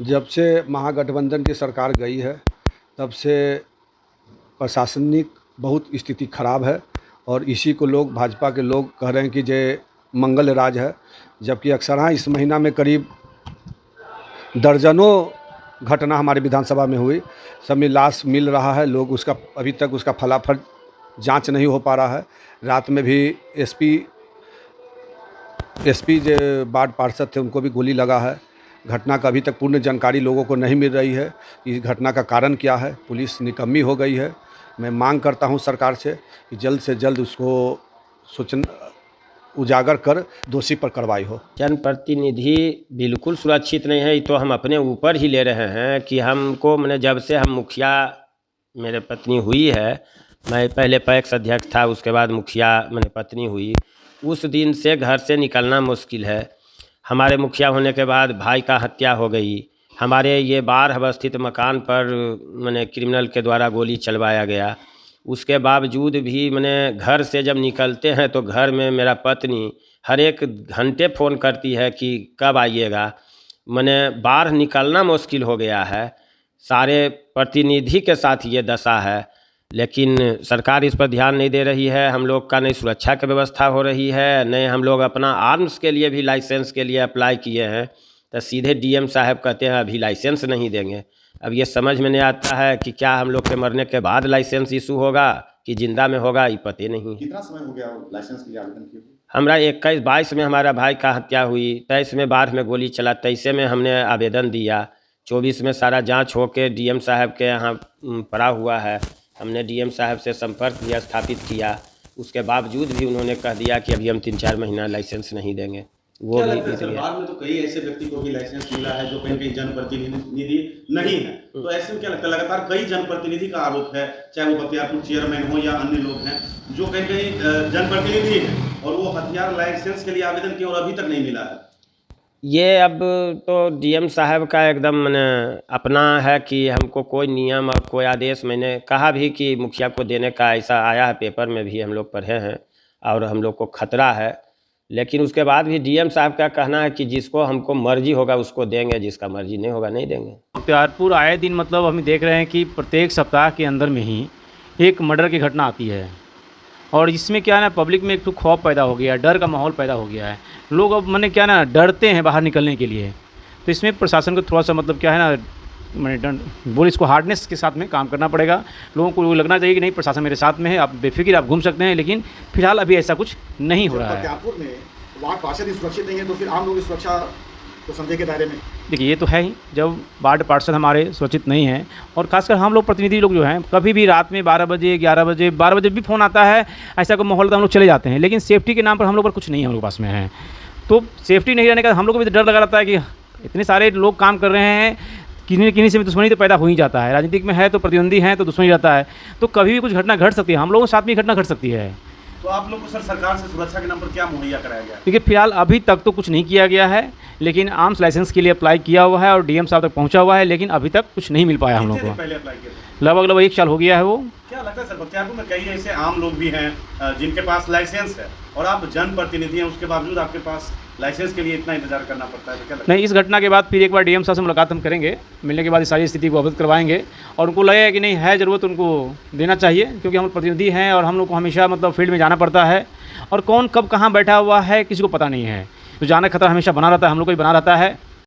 जब से महागठबंधन की सरकार गई है तब से प्रशासनिक बहुत स्थिति खराब है और इसी को लोग भाजपा के लोग कह रहे हैं कि ये मंगल राज है, जबकि अक्सर इस महीना में करीब दर्जनों घटना हमारे विधानसभा में हुई। सब में लाश मिल रहा है, लोग उसका अभी तक उसका फलाफल जांच नहीं हो पा रहा है। रात में भी एसपी जो वार्ड पार्षद थे उनको भी गोली लगा है। घटना का अभी तक पूर्ण जानकारी लोगों को नहीं मिल रही है। इस घटना का कारण क्या है, पुलिस निकम्मी हो गई है। मैं मांग करता हूं सरकार से कि जल्द से जल्द उसको सूचना उजागर कर दोषी पर कार्रवाई हो। जनप्रतिनिधि बिल्कुल सुरक्षित नहीं है। ये तो हम अपने ऊपर ही ले रहे हैं कि हमको मैंने जब से हम मुखिया मेरे पत्नी हुई है, मैं पहले पैक्स अध्यक्ष था, उसके बाद मुखिया मैंने पत्नी हुई, उस दिन से घर से निकलना मुश्किल है। हमारे मुखिया होने के बाद भाई का हत्या हो गई। हमारे ये बारह अवस्थित मकान पर मैंने क्रिमिनल के द्वारा गोली चलवाया गया। उसके बावजूद भी मैंने घर से जब निकलते हैं तो घर में मेरा पत्नी हर एक घंटे फ़ोन करती है कि कब आइएगा। मैंने बाहर निकलना मुश्किल हो गया है। सारे प्रतिनिधि के साथ ये दशा है, लेकिन सरकार इस पर ध्यान नहीं दे रही है। हम लोग का नहीं सुरक्षा की व्यवस्था हो रही है, नहीं हम लोग अपना आर्म्स के लिए भी लाइसेंस के लिए अप्लाई किए हैं तो सीधे डीएम साहब कहते हैं अभी लाइसेंस नहीं देंगे। अब ये समझ में नहीं आता है कि क्या हम लोग के मरने के बाद लाइसेंस इशू होगा कि जिंदा में होगा, ये पता नहीं। कितना समय हो गया लाइसेंस के लिए आवेदन किए? हमारा 21-22 में हमारा भाई का हत्या हुई, 23 में बाढ़ में गोली चला, 23 में हमने आवेदन दिया, 24 में सारा जांच होके डीएम साहब के यहाँ पड़ा हुआ है। हमने डीएम साहब से संपर्क भी स्थापित किया, उसके बावजूद भी उन्होंने कह दिया कि अभी हम 3-4 महीना लाइसेंस नहीं देंगे। वो भी सरकार में तो कई ऐसे व्यक्ति को भी लाइसेंस मिला है जो कहीं कहीं जनप्रतिनिधि नहीं है, तो ऐसे में क्या लगता है लगातार कई जनप्रतिनिधि का आरोप है, चाहे वो बख्तियारपुर चेयरमैन हो या अन्य लोग हैं जो कहीं कहीं जनप्रतिनिधि हैं और वो हथियार लाइसेंस के लिए आवेदन किए और अभी तक नहीं मिला है। ये अब तो डीएम साहब का एकदम मैंने अपना है कि हमको कोई नियम और कोई आदेश, मैंने कहा भी कि मुखिया को देने का ऐसा आया है, पेपर में भी हम लोग पढ़े हैं और हम लोग को खतरा है, लेकिन उसके बाद भी डीएम साहब का कहना है कि जिसको हमको मर्जी होगा उसको देंगे, जिसका मर्जी नहीं होगा नहीं देंगे। बख्तियारपुर आए दिन मतलब हम देख रहे हैं कि प्रत्येक सप्ताह के अंदर में ही एक मर्डर की घटना आती है और इसमें क्या है ना, पब्लिक में एक तो खौफ पैदा हो गया है, डर का माहौल पैदा हो गया है। लोग अब मैंने क्या ना डरते हैं बाहर निकलने के लिए। तो इसमें प्रशासन को थोड़ा सा मतलब क्या है ना, मैंने बोल इसको हार्डनेस के साथ में काम करना पड़ेगा। लोगों को लगना चाहिए कि नहीं प्रशासन मेरे साथ में है, आप बेफिक्र आप घूम सकते हैं, लेकिन फिलहाल अभी ऐसा कुछ नहीं हो रहा है। बख्तियारपुर में वार्ड पार्षद ही सुरक्षित नहीं है तो फिर आम लोग की सुरक्षा तो संदेह के दायरे में। देखिए ये तो है ही, जब वार्ड पार्षद हमारे सुरक्षित नहीं हैं और खासकर हम लोग प्रतिनिधि लोग जो हैं कभी भी रात में 12 बजे 11 बजे 12 बजे भी फ़ोन आता है, ऐसा कोई माहौल तो हम लोग चले जाते हैं, लेकिन सेफ्टी के नाम पर हम लोग पर कुछ नहीं हम लोग पास में है। तो सेफ्टी नहीं रहने का हम लोग को भी डर लगा रहता है कि इतने सारे लोग काम कर रहे हैं, किन्हीं न किन्हीं से भी दुश्मनी तो पैदा हो ही जाता है। राजनीतिक में है तो प्रतिद्वंदी हैं तो दुश्मनी रहता है, तो कभी भी कुछ घटना घट सकती है, हम लोगों के साथ भी घटना घट सकती है। तो आप लोग को सर सरकार से सुरक्षा के नाम पर क्या मुहैया कराया गया? देखिए फिलहाल अभी तक तो कुछ नहीं किया गया है, लेकिन आर्म्स लाइसेंस के लिए अप्लाई किया हुआ है और डीएम साहब तक पहुंचा हुआ है, लेकिन अभी तक कुछ नहीं मिल पाया हम लोग को। पहले अप्लाई किया? लगभग 1 साल हो गया है वो। क्या लगता है सर बख्तियारपुर में कई ऐसे आम लोग भी हैं जिनके पास लाइसेंस है और आप जनप्रतिनिधि हैं, उसके बावजूद आपके पास लाइसेंस के लिए इतना इंतजार करना पड़ता है, तो क्या लगता है? नहीं, इस घटना के बाद फिर एक बार डीएम साहब से मुलाकात हम करेंगे, मिलने के बाद इस सारी स्थिति को अवगत करवाएंगे और उनको लगेगा कि नहीं है ज़रूरत उनको देना चाहिए, क्योंकि हम प्रतिनिधि हैं और हम लोग को हमेशा मतलब फील्ड में जाना पड़ता है और कौन कब कहाँ बैठा हुआ है किसी को पता नहीं है, तो जाना खतरा हमेशा बना रहता है, हम लोग को भी बना रहता है।